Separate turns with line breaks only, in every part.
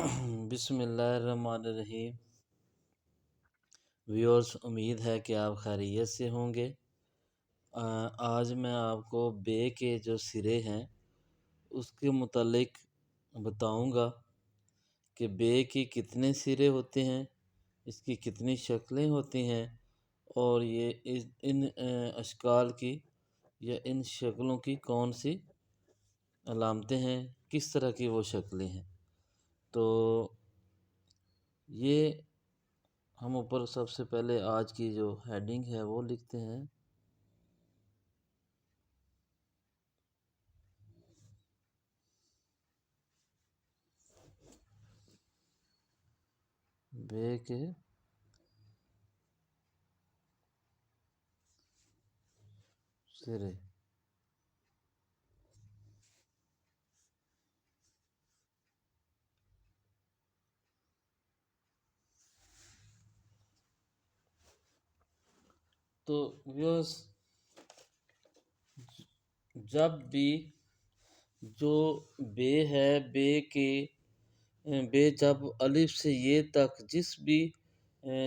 बिस्मिल्लाहिर्रहमानिर्रहीम। व्यूअर्स, उम्मीद है कि आप खैरियत से होंगे। आज मैं आपको बे के जो सिरे हैं उसके मुतालिक बताऊंगा कि बे की कितने सिरे होते हैं, इसकी कितनी शक्लें होती हैं और ये इन अशकाल की या इन शक्लों की कौन सी अलामतें हैं, किस तरह की वो शक्लें हैं। तो ये हम ऊपर सबसे पहले आज की जो हेडिंग है वो लिखते हैं। बे के सिरे। तो व्यूअर्स, जब भी जो बे है, बे जब अलिफ से ये तक जिस भी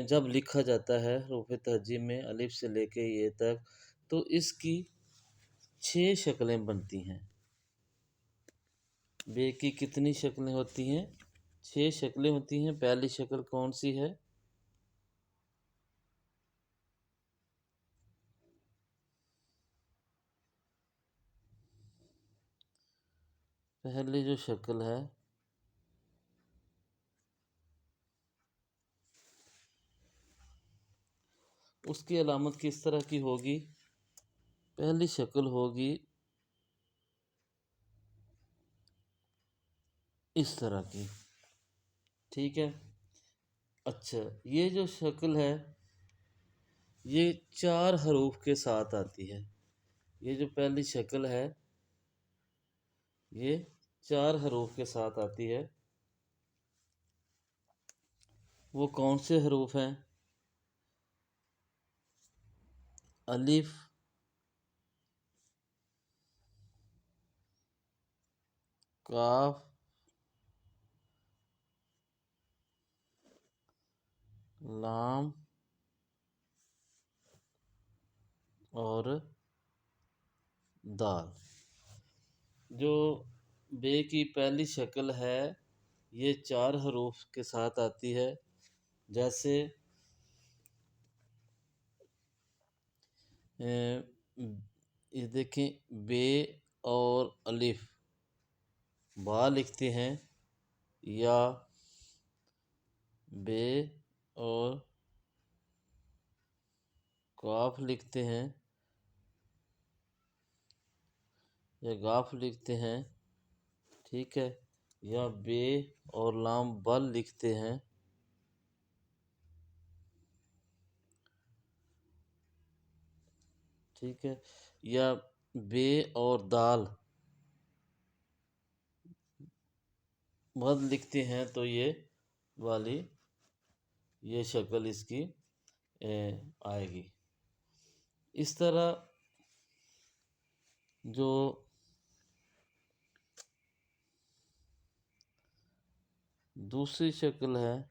जब लिखा जाता है हरूफ तहज्जी में अलिफ से लेके ये तक, तो इसकी 6 शक्लें बनती हैं। बे की कितनी शक्लें होती हैं? 6 शक्लें होती हैं। पहली शक्ल कौन सी है? पहली जो शक्ल है उसकी अलामत किस तरह की होगी? पहली शक्ल होगी इस तरह की। ठीक है। अच्छा, ये जो शक्ल है ये 4 हरूफ के साथ आती है। ये जो पहली शक्ल है ये 4 हरूफ के साथ आती है। वो कौन से हरूफ हैं? अलिफ, काफ, लाम और दाल। जो बे की पहली शक्ल है ये 4 हरूफ के साथ आती है। जैसे ये देखें, बे और अलिफ बा लिखते हैं, या बे और काफ लिखते हैं, या गाफ लिखते हैं। ठीक है। या बे और लाम बल लिखते हैं। ठीक है। या बे और दाल बद लिखते हैं, तो ये वाली ये शक्ल इसकी आएगी। इस तरह जो दूसरी शक्ल है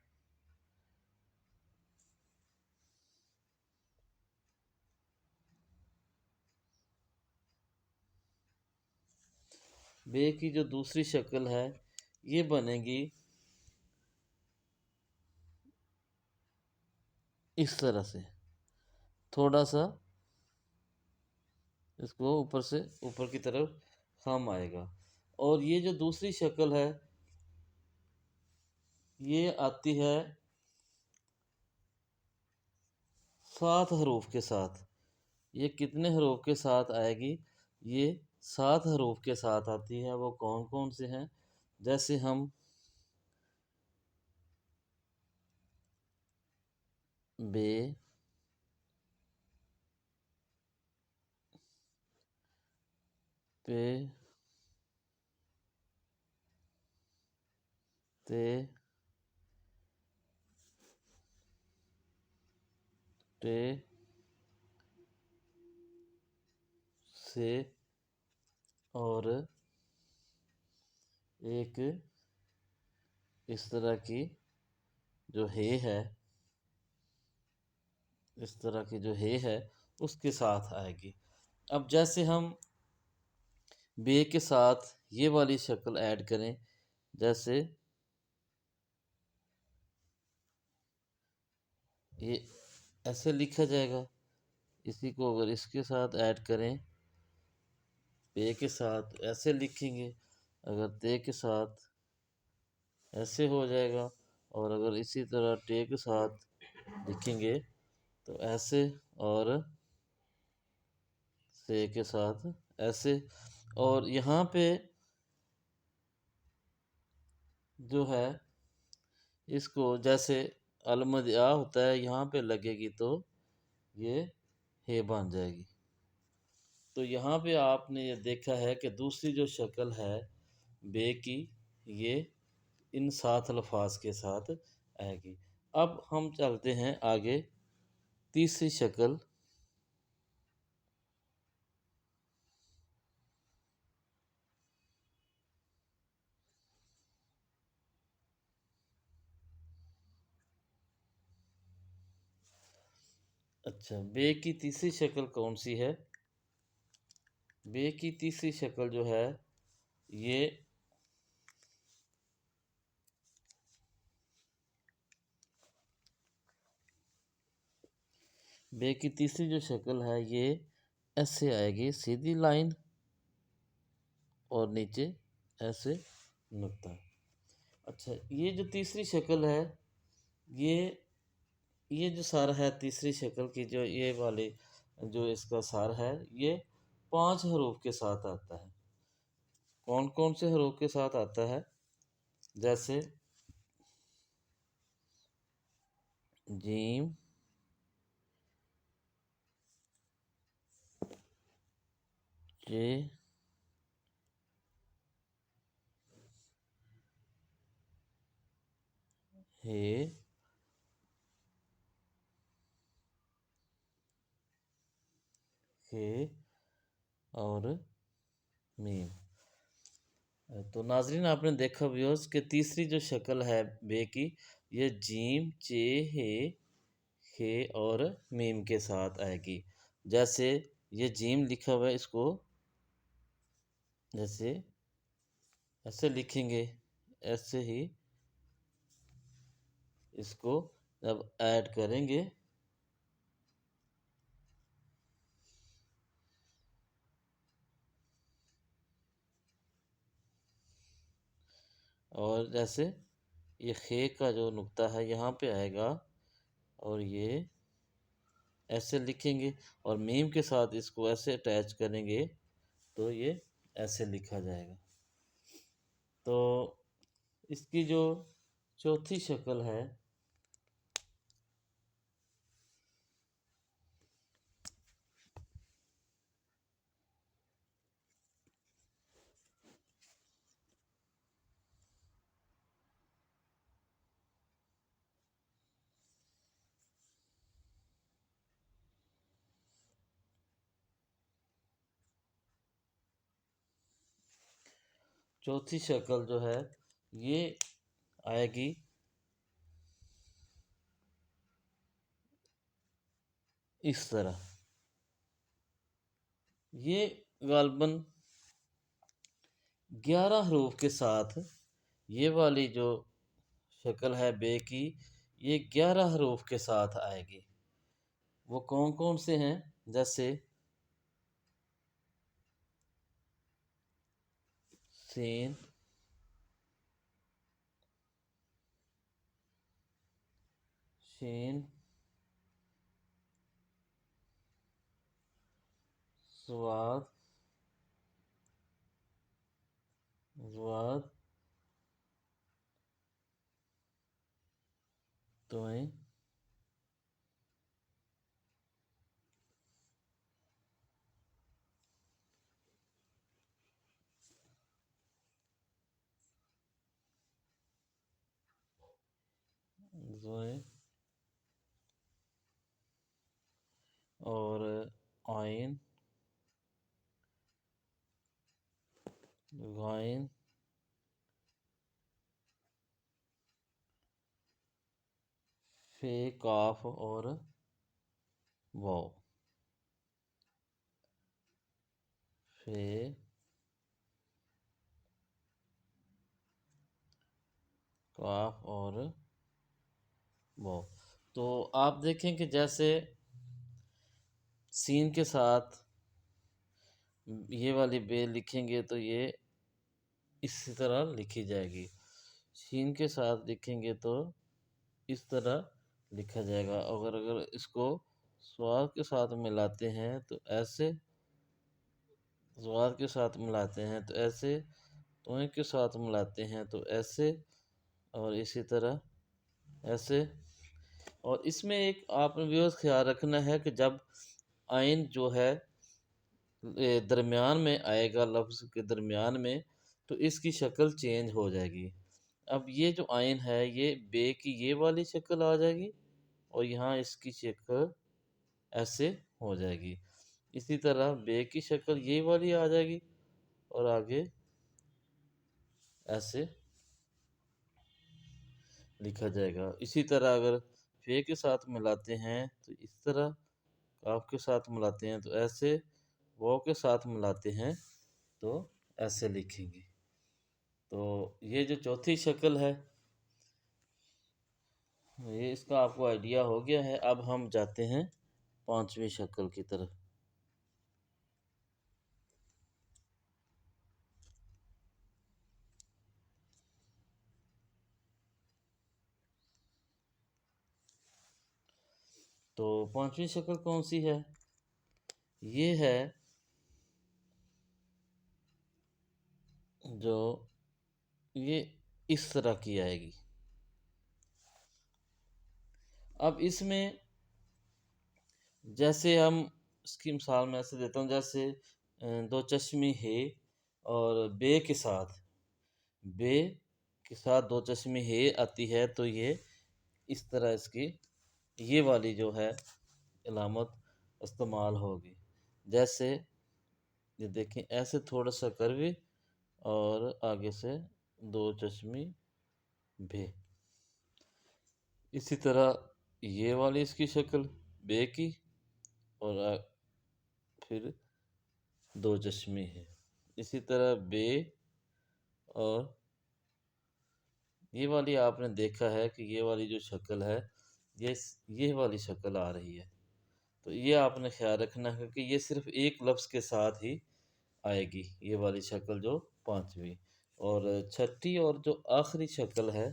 बे की, जो दूसरी शक्ल है ये बनेगी इस तरह से। थोड़ा सा इसको ऊपर से ऊपर की तरफ खम आएगा। और ये जो दूसरी शक्ल है ये आती है 7 हरूफ के साथ। ये कितने हरूफ के साथ आएगी? ये 7 हरूफ के साथ आती है। वो कौन कौन से हैं? जैसे हम बे, पे, ते, टे, से और एक इस तरह की जो है, इस तरह की जो है उसके साथ आएगी। अब जैसे हम बे के साथ ये वाली शक्ल ऐड करें, जैसे ये ऐसे लिखा जाएगा। इसी को अगर इसके साथ ऐड करें, पे के साथ ऐसे लिखेंगे, अगर ते के साथ ऐसे हो जाएगा, और अगर इसी तरह टे के साथ लिखेंगे तो ऐसे, और से के साथ ऐसे। और यहाँ पे जो है इसको जैसे अलमद आ होता है, यहाँ पे लगेगी तो ये हे बन जाएगी। तो यहाँ पे आपने ये देखा है कि दूसरी जो शक्ल है बे की, ये इन 7 अल्फाज के साथ आएगी। अब हम चलते हैं आगे तीसरी शक्ल। अच्छा, बे की तीसरी शक्ल कौन सी है? बे की तीसरी शक्ल जो है ये बे की तीसरी जो शक्ल है ये ऐसे आएगी, सीधी लाइन और नीचे ऐसे नुक्ता। अच्छा, ये जो तीसरी शक्ल है, ये ये जो सर है तीसरी शक्ल की, जो ये वाली जो इसका सर है, ये 5 हरूफ के साथ आता है। कौन कौन से हरूफ के साथ आता है? जैसे जीम, जे, हे, हे और मीम। तो नाजरीन, आपने देखा व्यूअर्स कि तीसरी जो शक्ल है बे की, ये जीम, चे, हे और मीम के साथ आएगी। जैसे ये जीम लिखा हुआ है, इसको जैसे ऐसे लिखेंगे, ऐसे ही इसको जब ऐड करेंगे और जैसे ये खे का जो नुक्ता है यहाँ पे आएगा, और ये ऐसे लिखेंगे, और मीम के साथ इसको ऐसे अटैच करेंगे तो ये ऐसे लिखा जाएगा। तो इसकी जो चौथी शक्ल है, चौथी शक्ल जो है ये आएगी इस तरह। ये गालबन 11 हरूफ के साथ, ये वाली जो शक्ल है बे की, ये 11 हरूफ के साथ आएगी। वो कौन कौन से हैं? जैसे सीन, शीन, स्वाद, वाद, तोय, जोय और आइन, गाइन, फे काफ और वाव। फे काफ और वाव। तो आप देखें कि जैसे सीन के साथ ये वाली बे लिखेंगे तो ये इसी तरह लिखी जाएगी। शीन के साथ लिखेंगे तो इस तरह लिखा जाएगा। अगर अगर इसको स्वाद के साथ मिलाते हैं तो ऐसे, स्वाद के साथ मिलाते हैं तो ऐसे, तोय के साथ मिलाते हैं तो ऐसे, और इसी तरह ऐसे। और इसमें एक आपने भी ख्याल रखना है कि जब आइन जो है दरमियान में आएगा, लफ्ज़ के दरमियान में, तो इसकी शक्ल चेंज हो जाएगी। अब ये जो आइन है ये बे की ये वाली शक्ल आ जाएगी और यहाँ इसकी शक्ल ऐसे हो जाएगी। इसी तरह बे की शक्ल ये वाली आ जाएगी और आगे ऐसे लिखा जाएगा। इसी तरह अगर फे के साथ मिलाते हैं तो इस तरह, काफ के साथ मिलाते हैं तो ऐसे, वाव के साथ मिलाते हैं तो ऐसे लिखेंगे। तो ये जो चौथी शक्ल है, ये इसका आपको आइडिया हो गया है। अब हम जाते हैं पांचवी शक्ल की तरफ। तो पांचवी शक्ल कौन सी है? ये है जो ये इस तरह की आएगी। अब इसमें जैसे हम इसकी मिसाल मैं ऐसे देता हूँ, जैसे दो चश्मे है और बे के साथ, बे के साथ दो चश्मे है आती है तो ये इस तरह इसकी ये वाली जो है अलामत इस्तेमाल होगी। जैसे ये देखें, ऐसे थोड़ा सा करवे और आगे से दो चश्मे भे। इसी तरह ये वाली इसकी शक्ल बे की और फिर दो चश्मे है। इसी तरह बे और ये वाली आपने देखा है कि ये वाली जो शक्ल है ये ये वाली शक्ल आ रही है। तो ये आपने ख्याल रखना है कि ये सिर्फ एक लफ्ज़ के साथ ही आएगी, ये वाली शक्ल जो पांचवी। और छठी और जो आखिरी शक्ल है,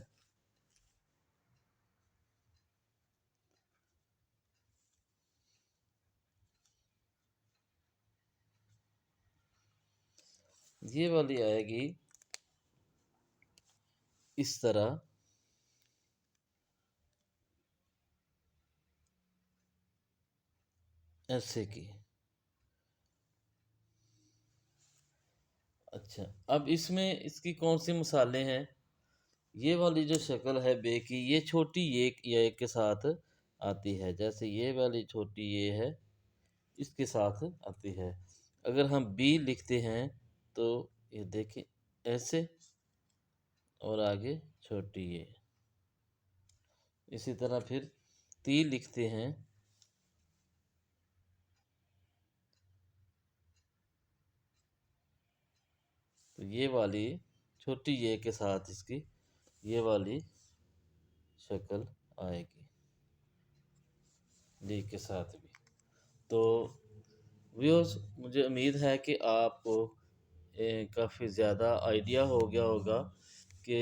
ये वाली आएगी इस तरह, ऐसे की। अच्छा, अब इसमें इसकी कौन सी मिसालें हैं? ये वाली जो शक्ल है बे की, ये छोटी ये के साथ आती है। जैसे ये वाली छोटी ये है, इसके साथ आती है। अगर हम बी लिखते हैं तो ये देखें ऐसे और आगे छोटी ये। इसी तरह फिर ती लिखते हैं तो ये वाली छोटी ये के साथ इसकी ये वाली शक्ल आएगी, डी के साथ भी। तो व्यूअर्स, मुझे उम्मीद है कि आपको काफ़ी ज़्यादा आइडिया हो गया होगा कि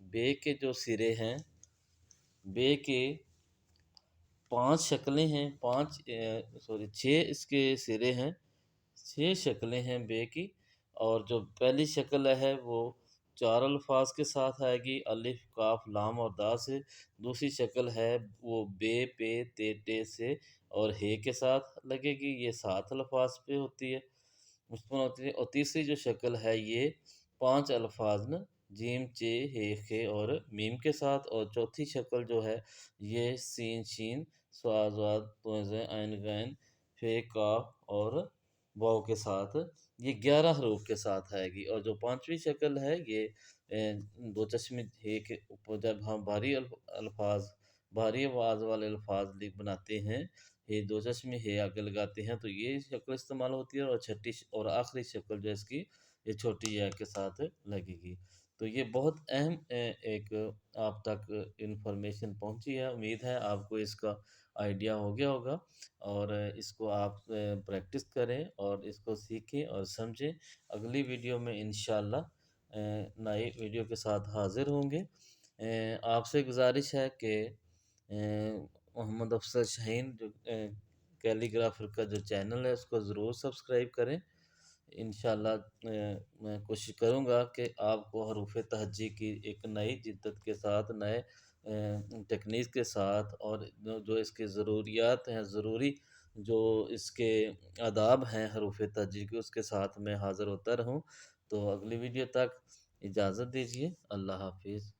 बे के जो सिरे हैं, बे के पांच शक्लें हैं, पांच सॉरी छः इसके सिरे हैं, छः शक्लें हैं बे की। और जो पहली शक्ल है वो चार अल्फाज के साथ आएगी, अलिफ काफ लाम और दा से। दूसरी शक्ल है वो बे पे ते टे से और हे के साथ लगेगी, ये सात अल्फाज पे होती है, मुश्तमिल होती है। और तीसरी जो शक्ल है ये पांच अल्फाज न जीम चे हे खे और मीम के साथ। और चौथी शक्ल जो है ये सीन शीन स्वाद वाद तोज़े आइन गैन फे काफ और वाव के साथ, ये 11 हरूफ के साथ आएगी। और जो पांचवी शक्ल है ये दो चश्मे हे के ऊपर जब हम भारी अल्फाज भारी आवाज़ वाले अल्फाज लिख बनाते हैं, हे दो चश्मे हे आगे लगाते हैं, तो ये शक्ल इस्तेमाल होती है और छठी और आखिरी शक्ल जो है इसकी ये छोटी या के साथ लगेगी। तो ये बहुत अहम एक आप तक इन्फॉर्मेशन पहुंची है। उम्मीद है आपको इसका आइडिया हो गया होगा और इसको आप प्रैक्टिस करें और इसको सीखें और समझें। अगली वीडियो में इंशाल्लाह नए वीडियो के साथ हाज़िर होंगे। आपसे गुज़ारिश है कि मोहम्मद अफ़ज़ल शाहीन जो कैलीग्राफ़र का जो चैनल है उसको ज़रूर सब्सक्राइब करें। इंशाल्लाह मैं कोशिश करूँगा कि आपको हरूफ़ तहज्जी की एक नई जिद्दत के साथ, नए टेक्नीक के साथ और जो इसकी ज़रूरियात हैं, ज़रूरी जो इसके आदाब हैं हरूफ़ तहज्जी के, उसके साथ मैं हाज़िर होता रहूँ। तो अगली वीडियो तक इजाज़त दीजिए। अल्लाह हाफ़िज़।